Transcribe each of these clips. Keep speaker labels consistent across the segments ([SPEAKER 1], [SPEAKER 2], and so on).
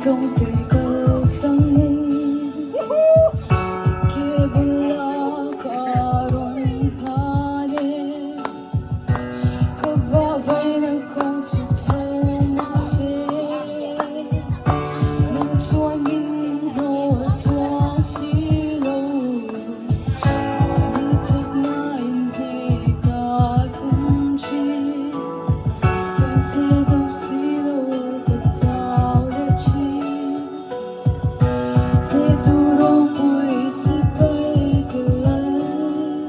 [SPEAKER 1] don't take something Kibla karon hane Kavavay na kong sutamase Nang tuwangin no at tuwang silo Nitag na hindi katumchi There's no silo but saurachi Nedurong ko'y sipay kalan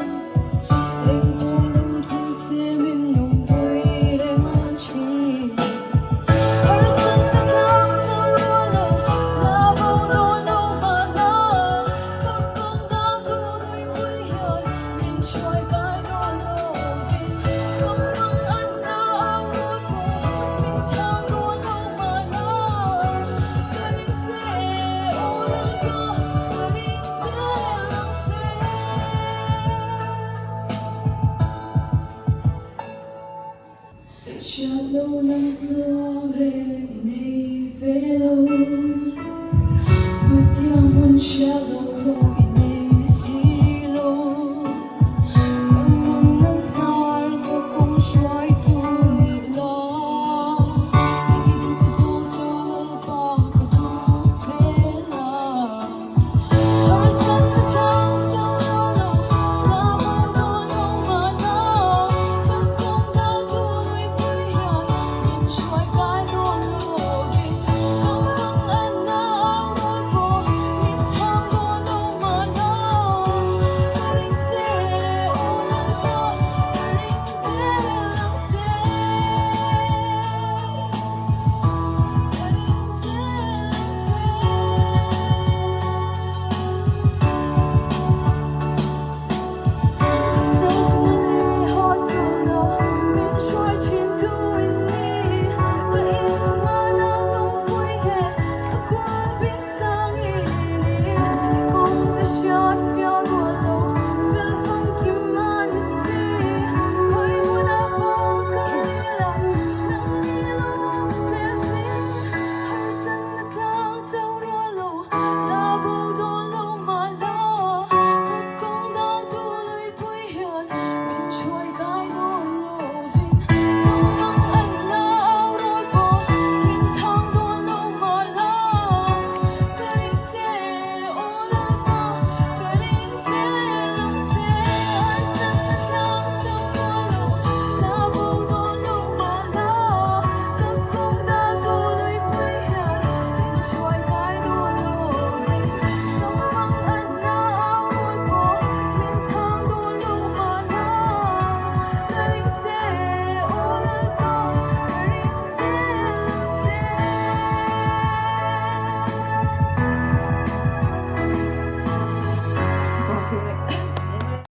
[SPEAKER 1] Ay mulang kinsimin ng buhay remanchi Para sa tagang tawalo Labaw dolo mana Kapag naguloy buyan Minchoy kay dolo Kapag anda ang rupo Bintang dolo mana Karinte ulang ko Karinte lang te Shallow lang flore nei velo Mettiamo in shallow